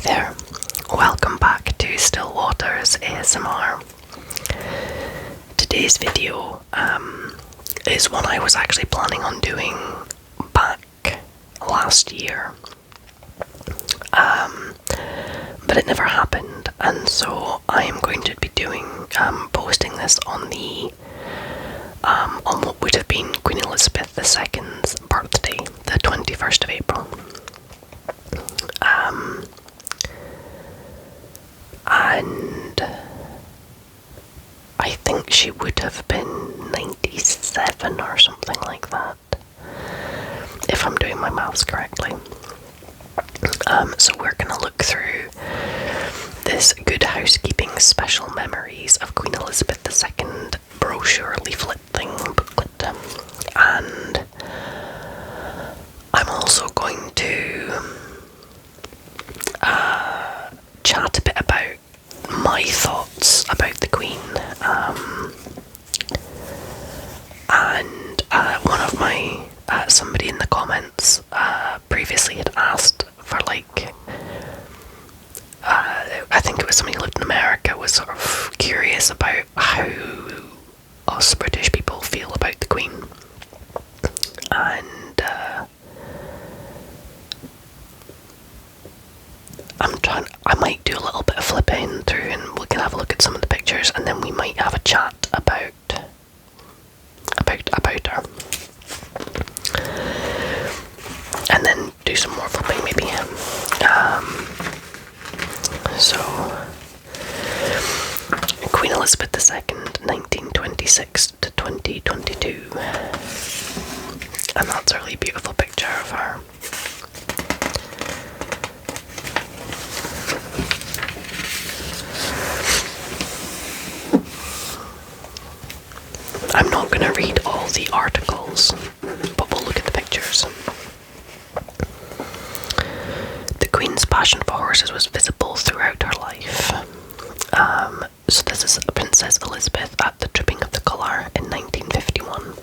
there, welcome back to Still Waters ASMR. Today's video is one I was actually planning on doing back last year, but it never happened, and so I am going to be posting this on on what would have been Queen Elizabeth II's birthday, the 21st of April. And I think she would have been 97 or something like that, if I'm doing my maths correctly. So we're going to look through this Good Housekeeping Special Memories of Queen Elizabeth II brochure leaflet thing, booklet, and I'm also going to chat a bit about my thoughts about the Queen, and one of my somebody in the comments previously had asked for I think it was somebody who lived in America, was sort of curious about how us British people feel about the Queen, and I might do a little bit of flipping through and we can have a look at some of the pictures, and then we might have a chat about her. And then do some more flipping maybe. So Queen Elizabeth II, 1926 to 2022. And that's a really beautiful picture of her. I'm not going to read all the articles, but we'll look at the pictures. The Queen's passion for horses was visible throughout her life. So this is Princess Elizabeth at the Dripping of the Colour in 1951.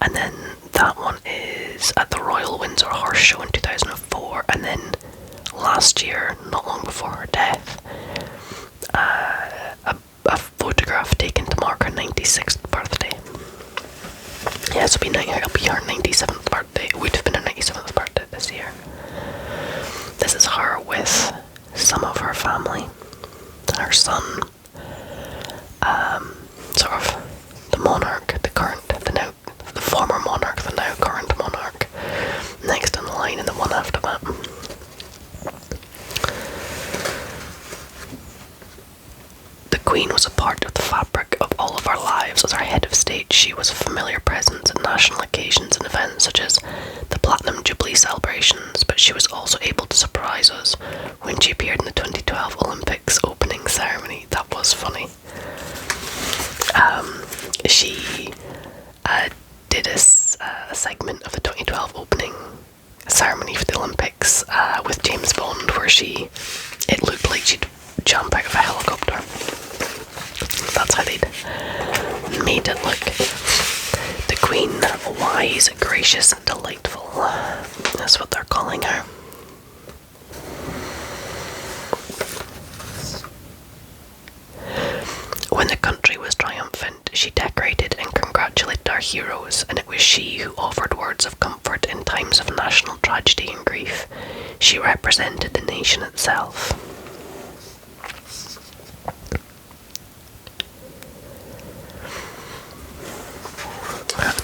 And then that one is at the Royal Windsor Horse Show in 2004. And then last year, not long before her death, a photograph taken to mark her 96th birthday. Yeah, so it'll be her 97th birthday. It would have been her 97th birthday this year. This is her with some of her family, her son, sort of the monarch, the former monarch, the now current monarch, next in the line, and the one after that. The Queen was a part of the fabric of all of our lives. As our head of state, she was a familiar presence at national occasions and events such as the Platinum Jubilee celebrations, but she was also able to surprise us when she appeared in the 2012 Olympics opening ceremony. That was funny. She did a segment of the 2012 opening ceremony for the Olympics with James Bond, where it looked like she'd jump out of a helicopter. That's how they'd made it look. The Queen, wise, gracious, and delightful. That's what they're calling her. When the country was triumphant, she decorated and congratulated our heroes, and it was she who offered words of comfort in times of national tragedy and grief. She represented the nation itself.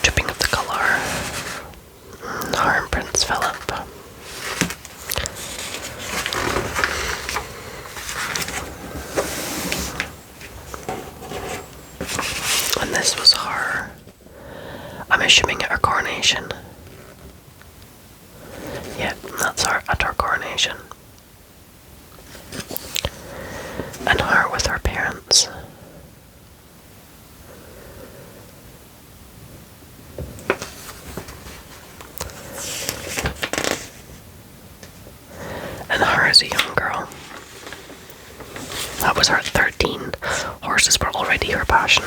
Dripping of the Colour. Her and Prince Philip. And this was her, I'm assuming, at her coronation. Yeah, that's her at her coronation. And her with her parents. And her as a young girl. That was her at 13. Horses were already her passion.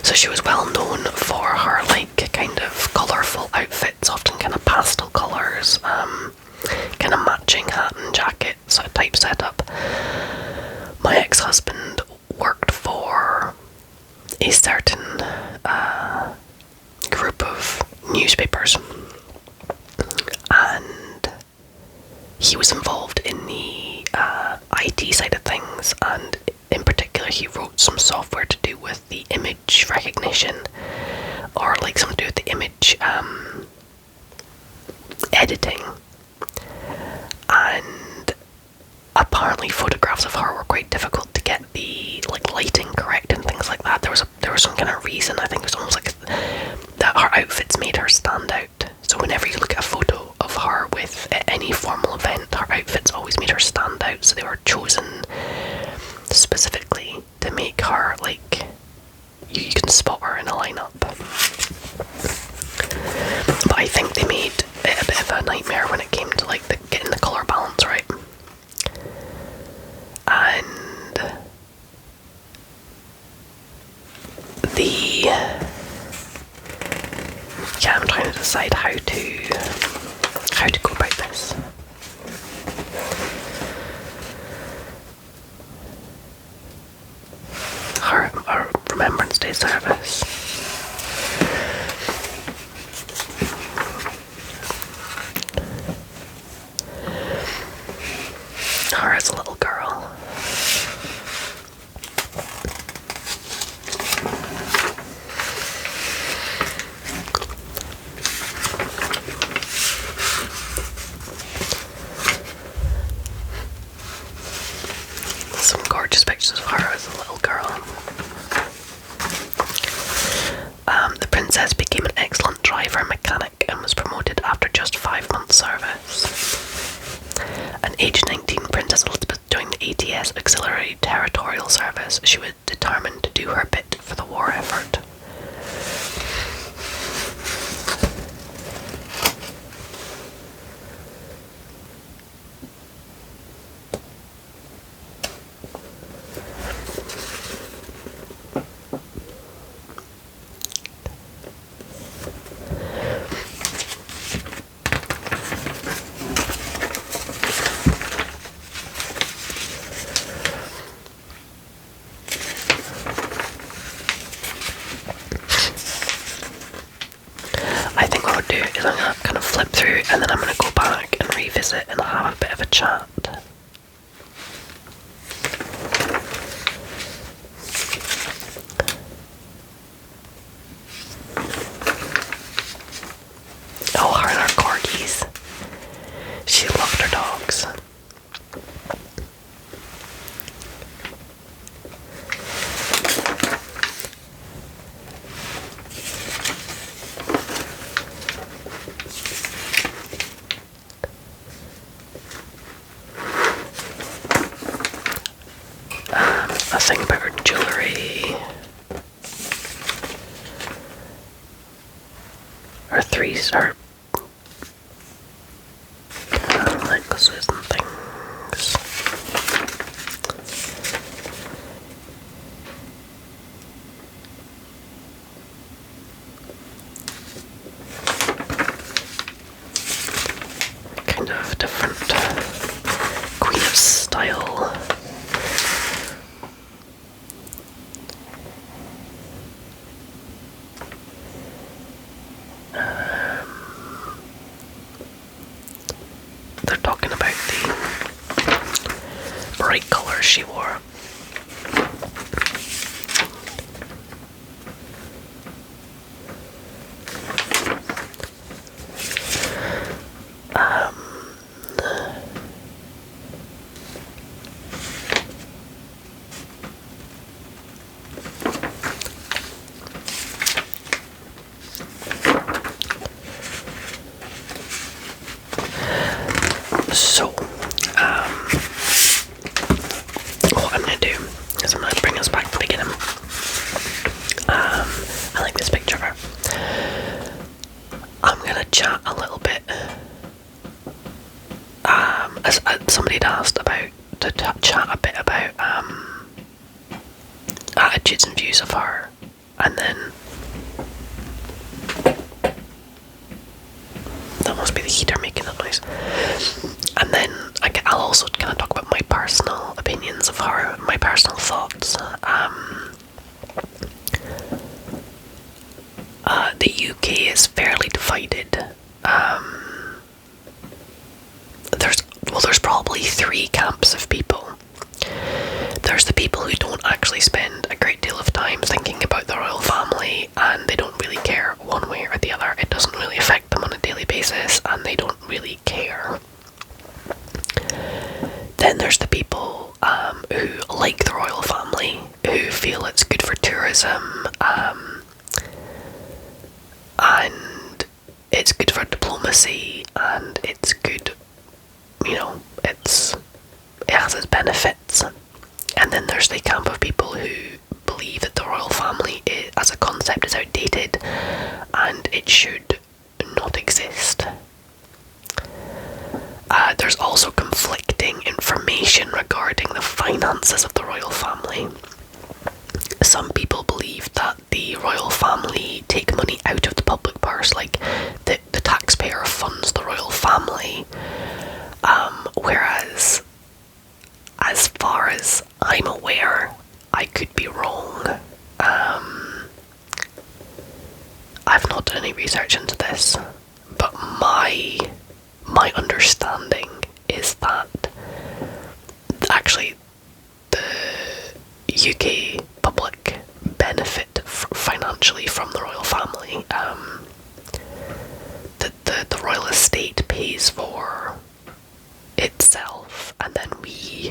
So she was well known for her like kind of colourful outfits, often kind of pastel colours, kind of matching hat and jacket sort of type setup. My ex-husband worked for a certain group of newspapers, and he was involved in the IT side of things, and in particular he wrote some software to do with the image recognition, or like something to do with the image editing. And apparently photographs of her were quite difficult to get the like lighting correct and things like that. There was some kind of reason, I think it was almost like that her outfits made her stand out. So whenever you look at a photo of her with any formal event, her outfits always made her stand out. So they were chosen specifically to make her like you can spot her in a lineup. But I think they made it a bit of a nightmare when it came to like getting the colour balance right. And I'm trying to decide how to go about this. Our Remembrance Day service. Her as a little girl. Some gorgeous pictures of her as a little girl. The princess became an excellent driver and mechanic and was promoted after just 5 months' service. At age 19, Princess Elizabeth joined the ATS Auxiliary Territorial Service. She was determined to do her bit for the war effort. I think what I'll do is I'm going to kind of flip through and then I'm going to go back and revisit and have a bit of a chat. Oh, her and her corgis. She loved her dogs. A thing about her jewellery. Her necklaces and things. Kind of different Queen of Style. They're talking about the bright colours she wore. So, what I'm going to do is I'm going to bring us back to the beginning. I like this picture of her. I'm going to chat a little bit. As somebody had asked about, to chat a bit about attitudes and views of her And then that must be the heater making that noise. And then I'll also kind of talk about my personal opinions of her, my personal thoughts. The UK is fairly divided. There's probably three camps of people. There's the people who don't actually spend a great deal of time thinking about the royal family, and they don't really care one way or the other. It doesn't really affect them on a daily basis, and they don't really care. Then there's the people who like the royal family, who feel it's good for tourism, and it's good for diplomacy, and it's good, it has its benefits. And then there's the camp of people who believe that the royal family as a concept is outdated and it should not exist. There's also conflicting information regarding the finances of the royal family. Some people believe that the royal family take money out of the public purse, like the taxpayer funds the royal family, whereas, as far as I'm aware, I could be wrong. I've not done any research into this, but my understanding is that actually the UK public benefit financially from the royal family. The royal estate pays for itself, and then we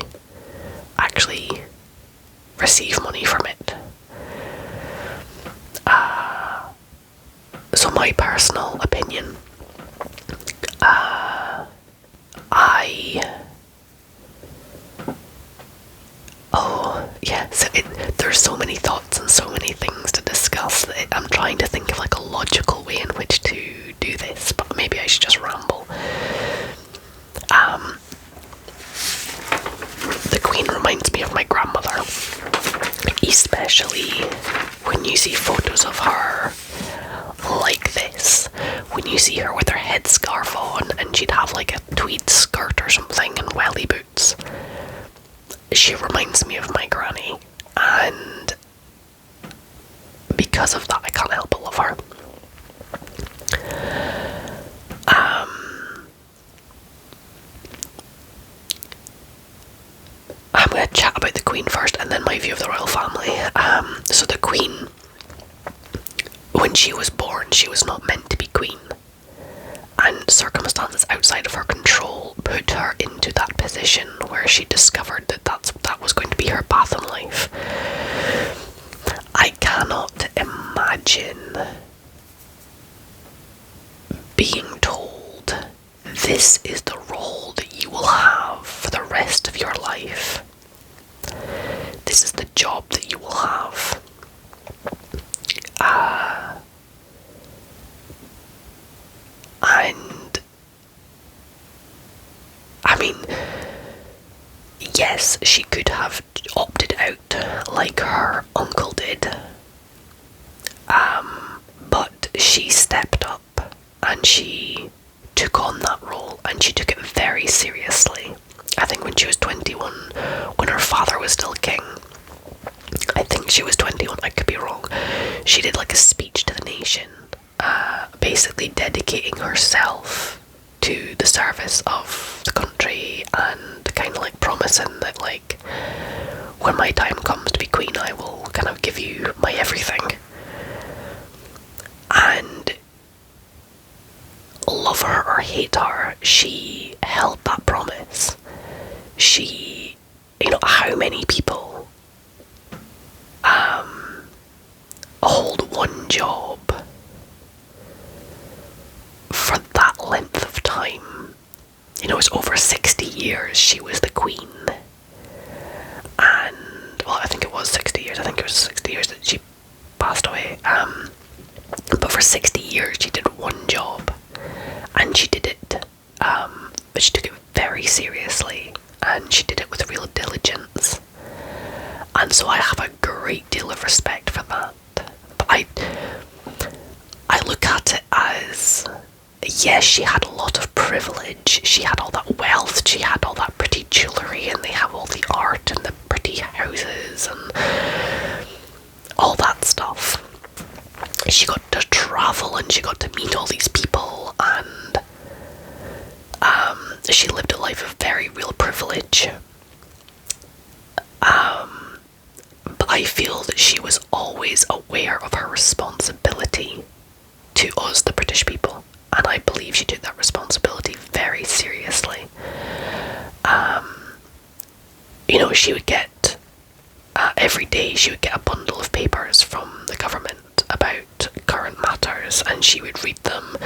actually receive money from it. So my personal opinion, there's so many thoughts and so many things to discuss that I'm trying to think of like a logical way in which to do this, but maybe I should just ramble. The Queen reminds me of my grandmother, especially when you see photos of her like this, when you see her with her headscarf on and she'd have like a tweed skirt or something and welly boots. She reminds me of my granny, and because of that I can't help but love her. I'm going to chat about the Queen first and then my view of the royal family. So the Queen, when she was born, she was not meant to be Queen, and circumstances outside of her control put her into that position where she discovered that that was going to be her path in life. I cannot imagine being told this is the role that you will have for the rest of your life. This is the job that you will have. And I mean, yes, she could have opted out like her uncle did, but she stepped up and she took on that role, and she took it very seriously. I think when she was 21, when her father was still king, I think she was 21, I could be wrong, she did like a speech to the nation, basically dedicating herself to the service of the country, and kind of like promising that, like, when my time comes to be queen, I will kind of give you my everything. And love her or hate her, she held that promise. She, how many people hold one job for that length of time? It's over 60 years she was the queen. And, well, I think it was 60 years. I think it was 60 years that she passed away. But for 60 years she did one job. And she did it, but she took it very seriously. And she did it with real diligence. And so I have a great deal of respect for that. But yes, she had a lot of privilege. She had all that wealth. She had all that pretty jewellery, and they have all the art and the pretty houses and all that stuff. She got to travel and she got to meet all these people, and she lived a life of very real privilege. But I feel that she was always aware of her responsibility to us, the British people, and I believe she took that responsibility very seriously. She would get, every day she would get a bundle of papers from the government about current matters, and she would read them.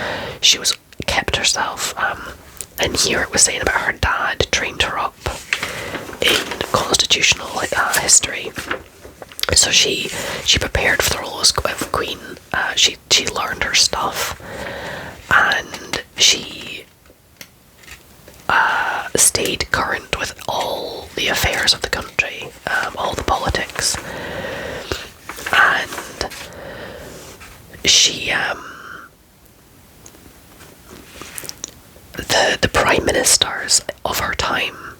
She was kept herself, and here it was saying about her dad trained her up in constitutional history. So she prepared for the role of queen. She learned her stuff, and she stayed current with all the affairs of the country, all the politics, and she the prime ministers of her time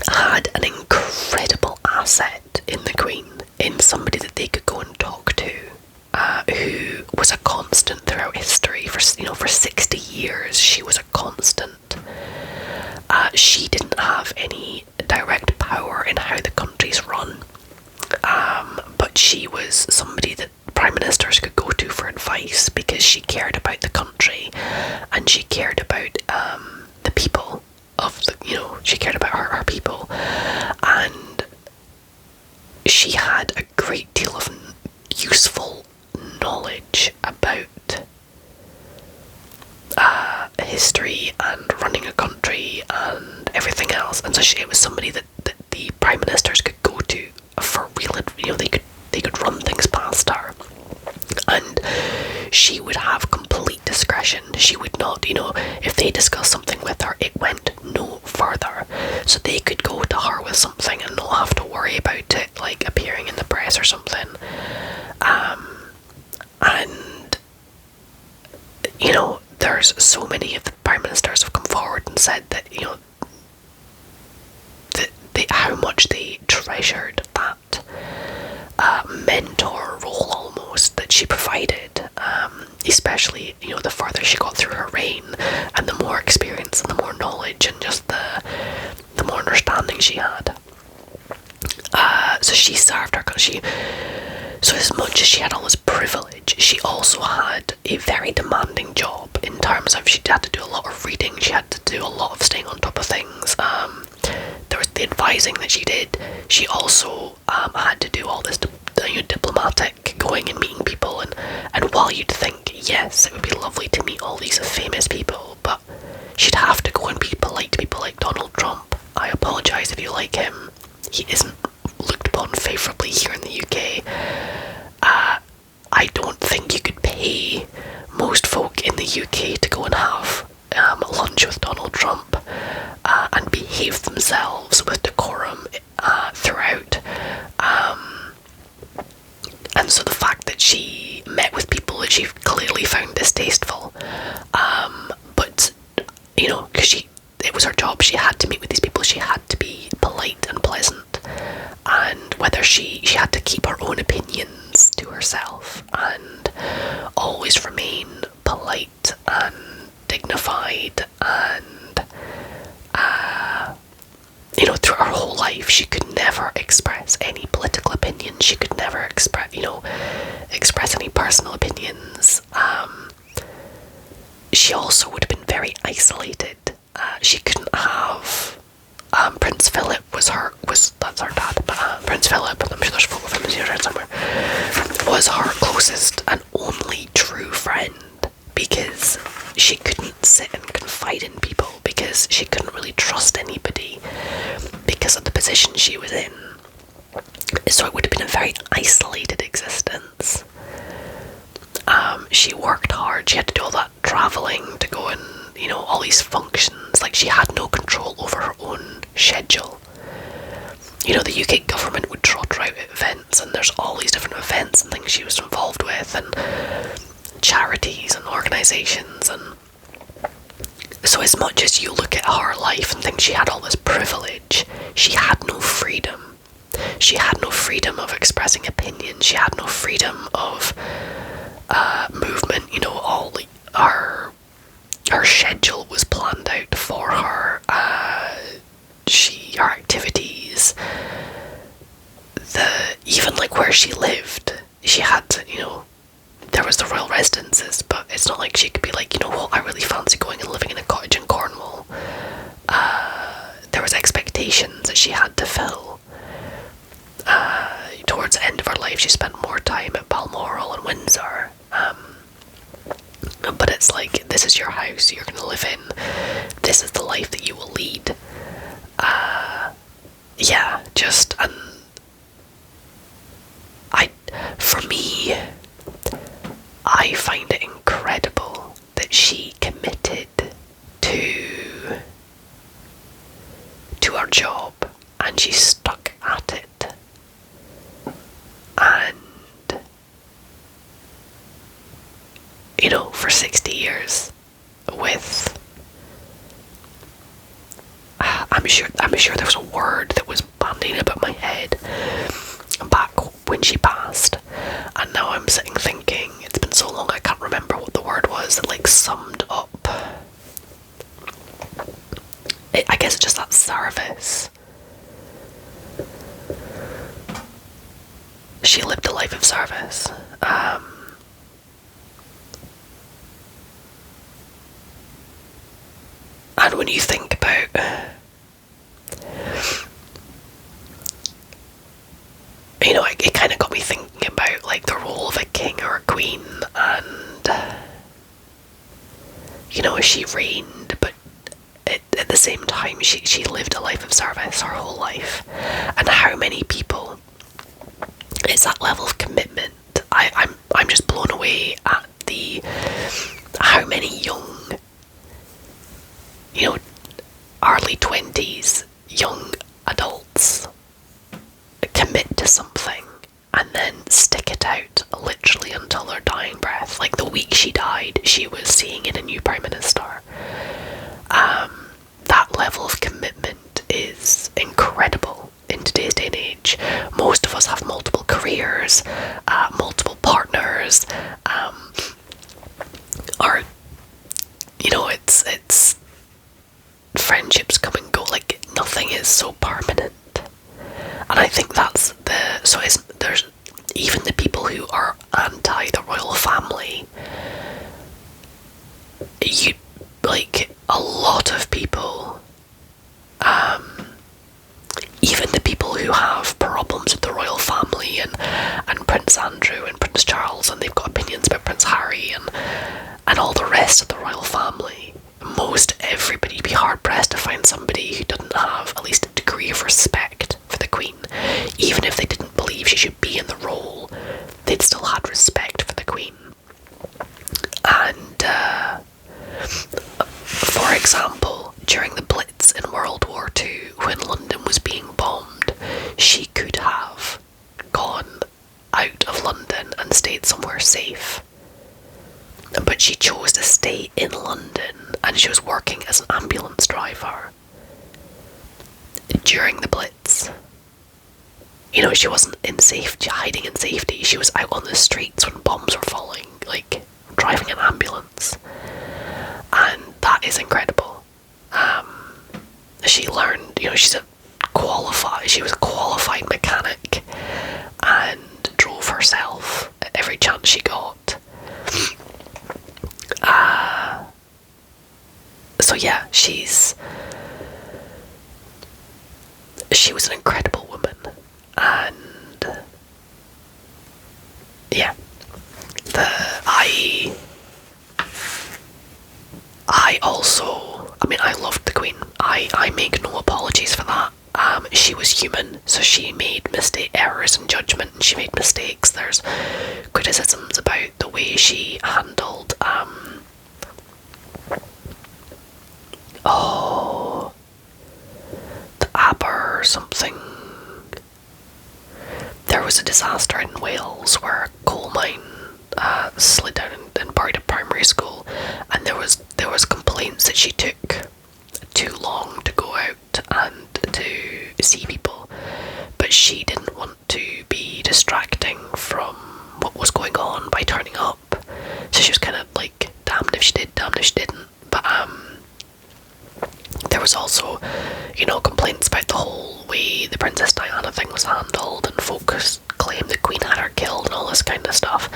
had an incredible asset in the Queen, in somebody that they could go and talk to, who was a constant throughout history. For 60 years, she was a constant. She didn't have any direct power in how the country's run, but she was somebody that prime ministers could go to for advice, because she cared about the country, and she cared about the people of the, she cared about her people, and she had a great deal of useful knowledge about history and running a country and everything else. And so it was somebody that the prime ministers could go to for real, they could run things past her, and she would have complete discretion. She would not, if they discussed something with her, it went no further. So they could go to her with something and not have to worry about it, like, appearing in the press or something. And, there's so many of the prime ministers have come forward and said that, how much they treasured that mentor role almost that she provided, especially the further she got through her reign, and the more experience and the more knowledge and just the more understanding she had. So she served her country. So as much as she had all this privilege, she also had a very demanding job, in terms of she had to do a lot of reading, she had to do a lot of staying on top of things. There was the advising that she did. She also had to do all this diplomatic, going and meeting people, and while you'd think, yes, it would be lovely to meet all these famous people, but she'd have to go and be polite to people like Donald Trump. I apologise if you like him. He isn't looked upon favourably here in the UK. I don't think you could pay most folk in the UK to go and have lunch with Donald Trump and behave themselves with decorum throughout. And so the fact that she met with people that she clearly found distasteful, but because it was her job, she had to meet with these people, she had to be polite and pleasant, and whether she had to keep her own opinions to herself and always remain polite and dignified, and through her whole life she could never express any political opinions, she could never express any personal opinions. She also would have been very isolated. She couldn't have Prince Philip that's her dad, but Prince Philip, I'm sure there's a photo of him here somewhere, was her closest and only true friend, because she couldn't sit and confide in people, because she couldn't really trust anybody because of the position she was in. So it would have been a very isolated existence. She worked hard, she had to do all that travelling to go and, all these functions. Like, she had no control over her own schedule. The UK government would trot her out at events, and there's all these different events and things she was involved with, and charities and organisations, and So as much as you look at her life and think she had all this privilege, she had no freedom. She had no freedom of expressing opinion. She had no freedom of movement. You know, all her schedule was planned out for her. Her activities, even like where she lived, she had, you know, there was the royal residences, but it's not like she could be like, you know what, I really fancy going and living in a cottage in Cornwall. There was expectations that she had to fill. Towards the end of her life, she spent more time at Balmoral and Windsor. But it's like, this is your house you're going to live in. This is the life that you will lead. Yeah, just, and for me, I find it incredible that she committed to her job and she stuck at it. And, you know, for 60 years with, I'm sure there was a word that was bandying about my head back when she passed, and now I'm sitting thinking, it's been so long I can't remember what the word was that like summed up it. I guess it's just that service. She lived a life of service. And when you think about you know, it kind of got me thinking about like the role of a king or a queen, and you know, she reigned, but at the same time she lived a life of service her whole life. And how many people, it's that level of commitment. I'm just blown away at how many young, you know, early 20s young adults commit to something and then stick it out literally until their dying breath. Like the week she died, she was seeing in a new prime minister. That level of commitment is incredible in today's day and age. Most of us have multiple careers, multiple partners, or you know, it's friendships come and go. Like nothing is so permanent. And I think that's there's even the people who are anti the royal family, you, like, a lot of people, even the people who have problems with the royal family and Prince Andrew and Prince Charles, and they've got opinions about Prince Harry and all the rest of the royal family, most everybody would be hard-pressed to find somebody who doesn't have at least a degree of respect for the Queen. Even if they didn't believe she should be in the role, they'd still had respect for the Queen. And for example, during the Blitz in World War II, when London was being bombed, she could have gone out of London and stayed somewhere safe. But she chose to stay in London, and she was working as an ambulance driver during the Blitz. You know, she wasn't hiding in safety. She was out on the streets when bombs were falling, like driving an ambulance. And that is incredible. She learned, you know, she was a qualified mechanic and drove herself every chance she got. So yeah, she was an incredible woman, and yeah, I also, I mean, I loved the Queen. I make no apologies for that. She was human, so she made errors in judgment, and she made mistakes. There's criticisms about the way she handled, the Aber or something. There was a disaster in Wales where a coal mine slid down and buried a primary school, and there was complaints that she took too long to go out and to see people, but she didn't want to be distracting from what was going on by turning up. So she was kind of like, damned if she did, damned if she didn't. But there was also, complaints about the whole way the Princess Diana thing was handled, and folks claimed the Queen had her killed and all this kind of stuff.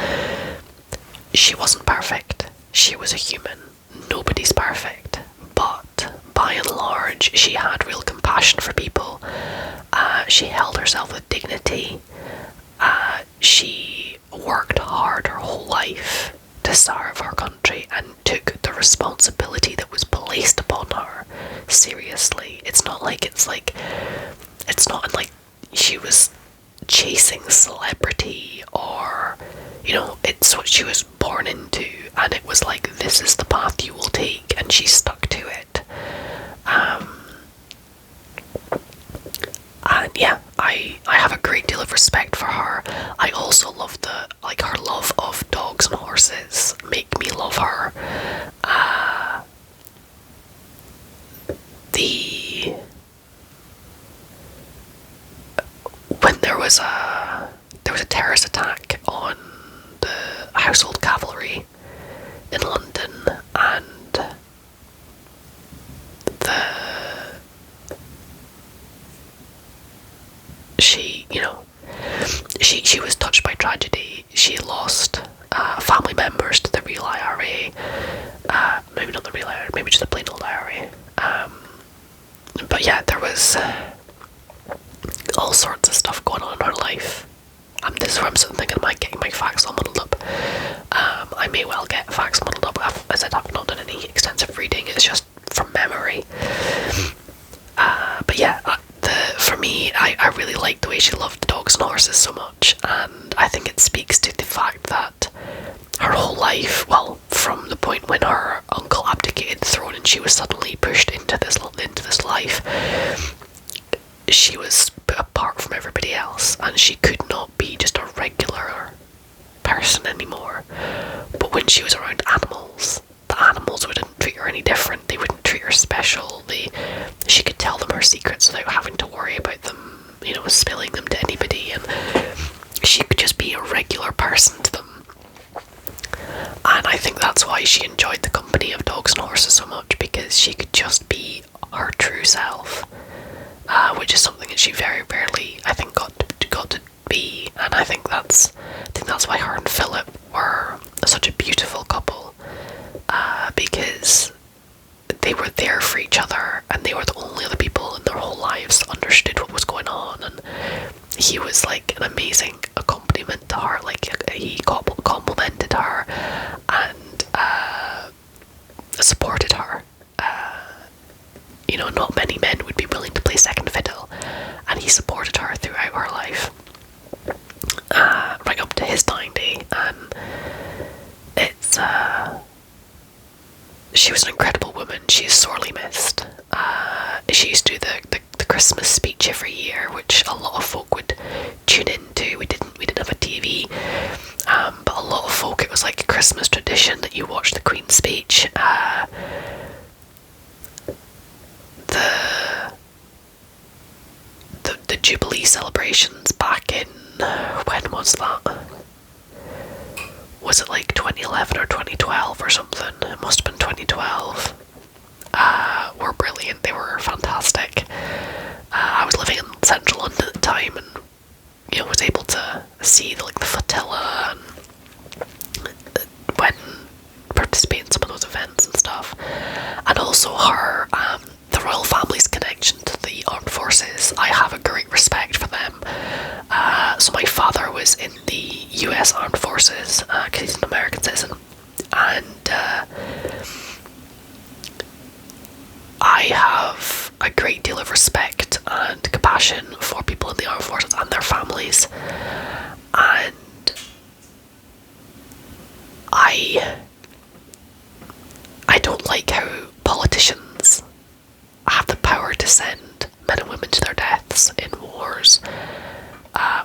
She wasn't perfect. She was a human. Nobody's perfect. But by and large, she had real compassion for people. She held herself with dignity. She worked hard her whole life to serve her country and took the responsibility that was placed upon her seriously. It's not like she was chasing celebrity, or it's what she was born into, and it was like, this is the path you will take, and she stuck to it. And yeah, I have a great deal of respect for her. I also love her love of dogs and horses make me love her. When there was a terrorist attack on the Household Cavalry in London, and she was touched by tragedy. She lost family members to the real IRA. Maybe not the real IRA, maybe just the plain old IRA. But yeah, there was all sorts of stuff going on in her life. This is where I'm sitting thinking, am I getting my facts all muddled up? I may well get facts muddled up. As I said, I've not done any extensive reading, it's just from memory. But yeah, for me, I really liked the way she loved dogs and horses so much, and I think it speaks to the fact that her whole life, well, from the point when her uncle abdicated the throne and she was suddenly pushed into this life, she was put apart from everybody else, and she could not be just a regular person anymore. But when she was around animals, the animals wouldn't treat her any different. They wouldn't treat her special. She could tell them her secrets without having to worry about them, spilling them to anybody, and she could just be a regular person to them. And I think that's why she enjoyed the company of dogs and horses so much, because she could just be her true self, which is something that she very rarely, I think, got to be. And I think that's why her and Philip were such a beautiful couple, because they were there for each other, and they were the only other people in their whole lives that understood what was going on. And he was like an amazing accompaniment to her. Like, he complimented her and supported her. Not many men would be willing to play second fiddle, and he supported her throughout her life, right up to his dying day. And she was an incredible woman. She is sorely missed. She used to do the Christmas speech every year, which a lot of folk would tune into. We didn't have a TV, but a lot of folk, it was like a Christmas tradition that you watch the Queen's speech. The Jubilee celebrations back in, when was that? Was it like 2011 or 2012 or something? It must have been 2012. Were brilliant. They were fantastic. I was living in central London at the time, and was able to see the flotilla and went and participate in some of those events and stuff. And also her, the royal family's connection to the armed forces. I have a great respect for them. So my father was in the US Armed Forces, because he's an American citizen, and I have a great deal of respect and compassion for people in the armed forces and their families, and I don't like how politicians have the power to send men and women to their deaths in wars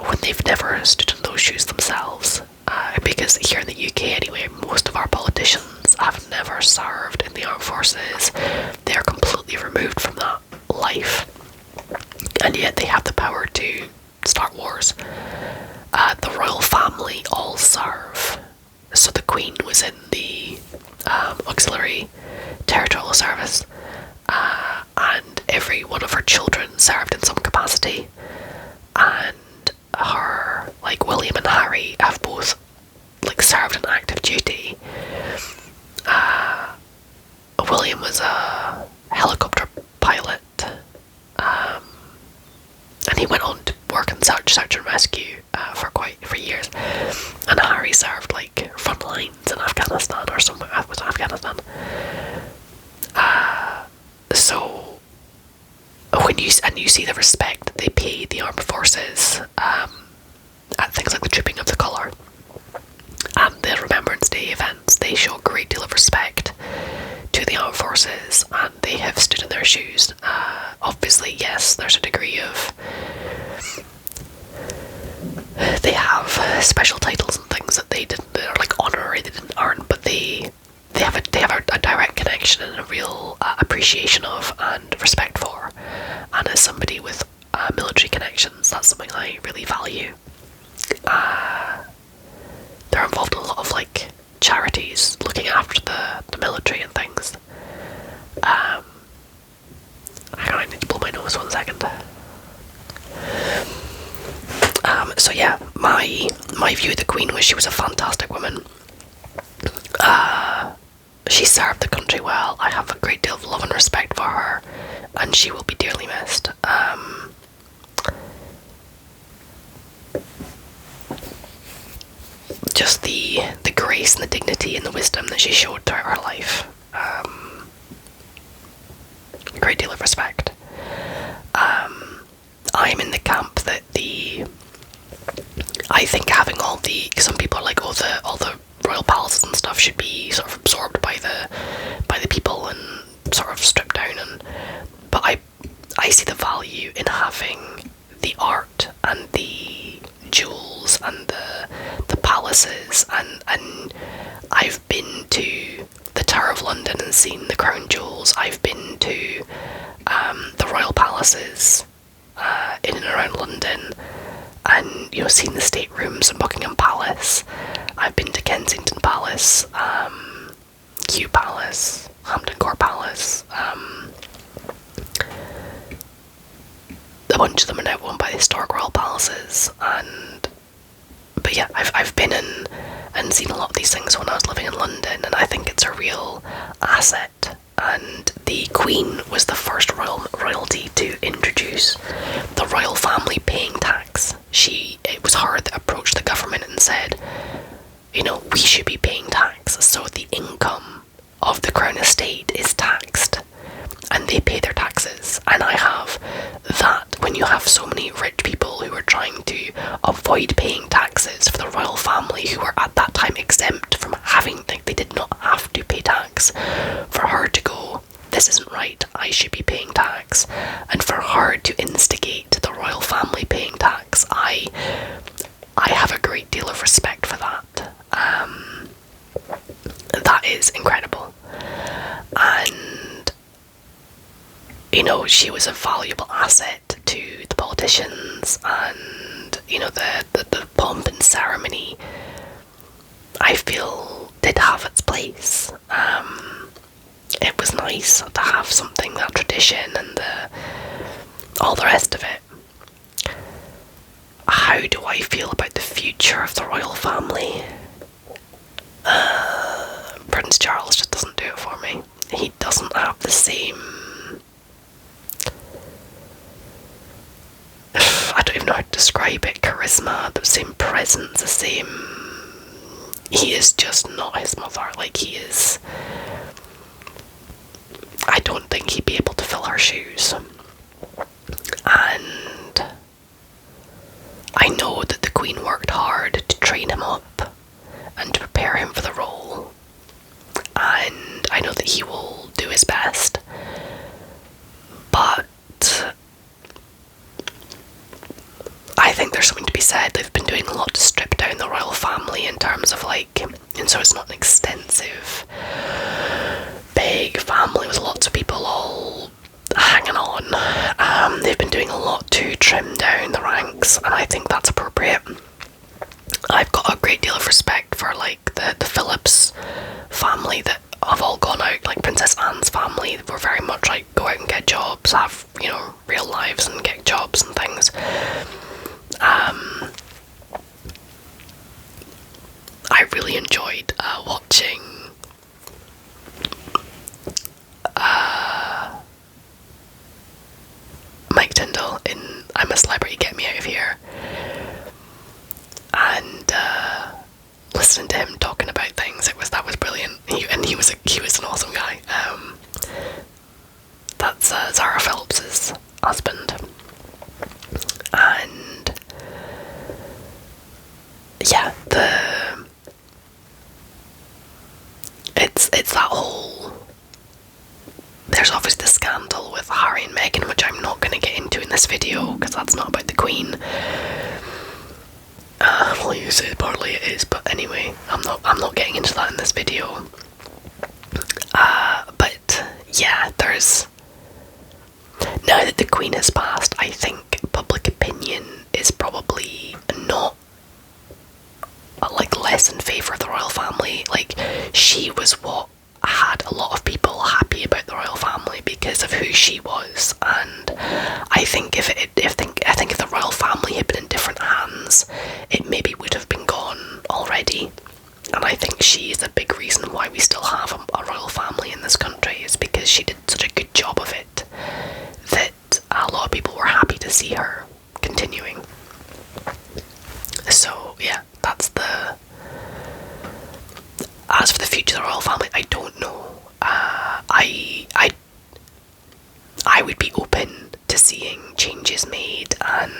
when they've never stood in those shoes themselves. Because here in the UK anyway, most of our politicians have never served in the armed forces. They are completely removed from that life, and yet they have the power to start wars. The royal family all serve. So the Queen was in the auxiliary territorial service, and every one of her children served in some capacity. And her, like William and Harry, have both like served in active duty. William was a helicopter pilot, and he went on to work in search and rescue for years. And Harry served like front lines in Afghanistan or somewhere. Was it Afghanistan? So when you see the respect they pay the armed forces at things like the Trooping of the Colour and the Remembrance Day events, they show a great deal of respect to the armed forces, and they have stood in their shoes. Obviously, yes, there's a degree of, they have special titles and things that they didn't, that are like honorary, they didn't earn, but they have a direct connection and a real appreciation of and respect for. And as somebody with military connections, that's something I really value. They're involved in a lot of like charities looking after the military and things. Hang on, I need to blow my nose 1 second. So yeah, my view of the Queen was she was a fantastic woman. She served the country well. I have a great deal of love and respect for her, and she will be dearly missed. Just the grace and the dignity and the wisdom that she showed throughout her life. A great deal of respect. I'm in the camp that I think having all the, some people are like, all the royal palaces and stuff should be sort of absorbed by the people and sort of stripped down, but I see the value in having the art and the jewels and the palaces, and I've been to the Tower of London and seen the crown jewels. I've been to the royal palaces in and around London, and seen the staterooms in Buckingham Palace. I've been to Kensington Palace, Kew Palace, Hampton Court Palace. A bunch of them are now owned by the historic royal palaces, but yeah, I've been in and seen a lot of these things when I was living in London, and I think it's a real asset. And the Queen was the first royalty to introduce the royal family paying tax. It was her that approached the government and said, we should be paying tax, so the income of the Crown estate is taxed, and they pay their taxes. And I have that when you have so many rich people who are trying to avoid paying taxes for the royal family, who were at that time exempt from having, they did not have to pay tax, for her to go, this isn't right, I should be paying tax, and for her to instigate the royal family paying tax, I have a great deal of respect for that. That is incredible. And she was a valuable asset to the politicians, and the pomp and ceremony, I feel, did have its place. It was nice to have something, that tradition and all the rest of it. How do I feel about the future of the royal family? Prince Charles just doesn't do it for me. He doesn't have the same, I don't even know how to describe it, charisma, the same presence, the same, he is just not his mother. Like, he is, I don't think he'd be able to fill her shoes. And I know that the Queen worked hard to train him up and to prepare him for the role, and I know that he will do his best, but I think there's something to be said. They've been doing a lot to strip down the royal family in terms of and so it's not an extensive, big, lot to trim down the ranks, and I think that's appropriate. I've got a great deal of respect for like the Phillips family that have all gone out, like Princess Anne's family were very much like go out and get jobs, have, you know, real lives and get jobs and things. I really enjoyed watching Mike Tyndall in I'm a Celebrity, Get Me Out of Here, and listening to him talking about things. That was brilliant. He was an awesome guy. That's Zara Phillips's husband, and yeah, it's that whole. There's obviously the scandal with Harry and Meghan, which I'm not going to get into in this video because that's not about the Queen. Well, you say partly it is, but anyway, I'm not getting into that in this video. But yeah, there's, now that the Queen has passed, I think public opinion is probably not like less in favour of the royal family. Like, she was what had a lot of people happy about the royal family because of who she was, and I think if the royal family had been in different hands, it maybe would have been gone already. And I think she is a big reason why we still have a royal family in this country, is because she did such a good job of it that a lot of people were happy to see her continuing. So yeah, that's the. As for the future of the royal family, I don't know. I would be open to seeing changes made and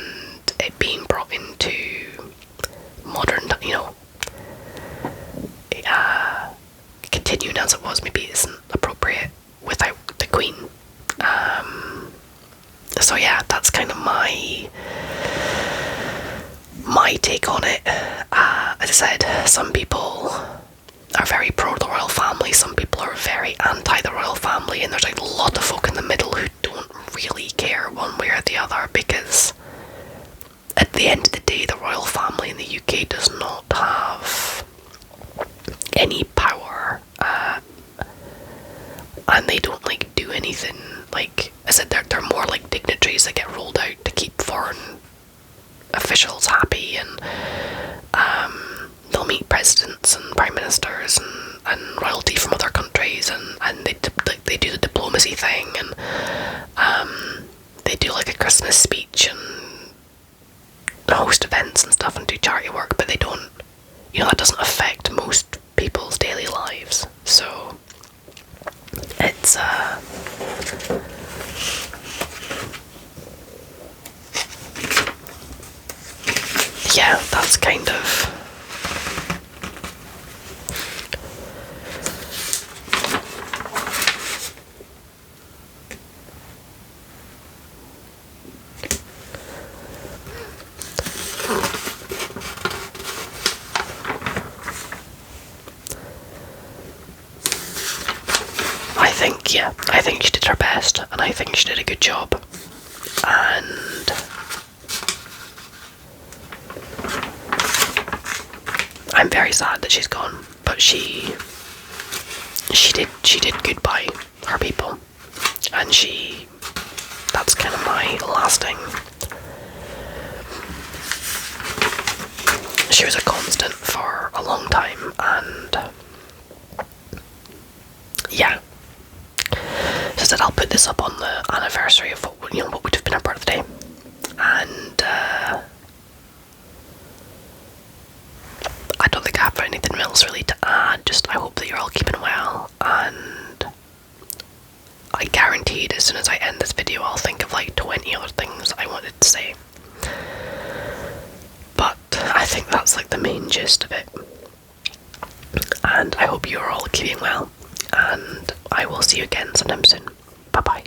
it being brought into modern, you know, continuing as it was. Maybe it isn't appropriate without the Queen. So yeah, that's kind of my take on it. As I said, some people are very pro the royal family, some people are very anti the royal family, and there's like a lot of folk in the middle who don't really care one way or the other, because at the end of the day, the royal family in the UK does not have any power, and they don't like do anything. Like I said, they're more like dignitaries that get rolled out to keep foreign officials happy, and they'll meet presidents and prime ministers and royalty from other countries, and they do the diplomacy thing, and they do like a Christmas speech and host events and stuff and do charity work, but they don't, you know, that doesn't affect most people's daily lives. So it's yeah, that's kind of I think she did her best, and I think she did a good job, and I'm very sad that she's gone, but she did good by her people, and that's kind of my lasting. She was a constant for a long time, and yeah. So I said I'll put this up on the anniversary of what would have been her birthday, and I don't think I have anything else really to add. Just I hope that you're all keeping well, and I guaranteed as soon as I end this video I'll think of like 20 other things I wanted to say, but I think that's like the main gist of it. And I hope you're all keeping well, and I will see you again sometime soon. Bye bye.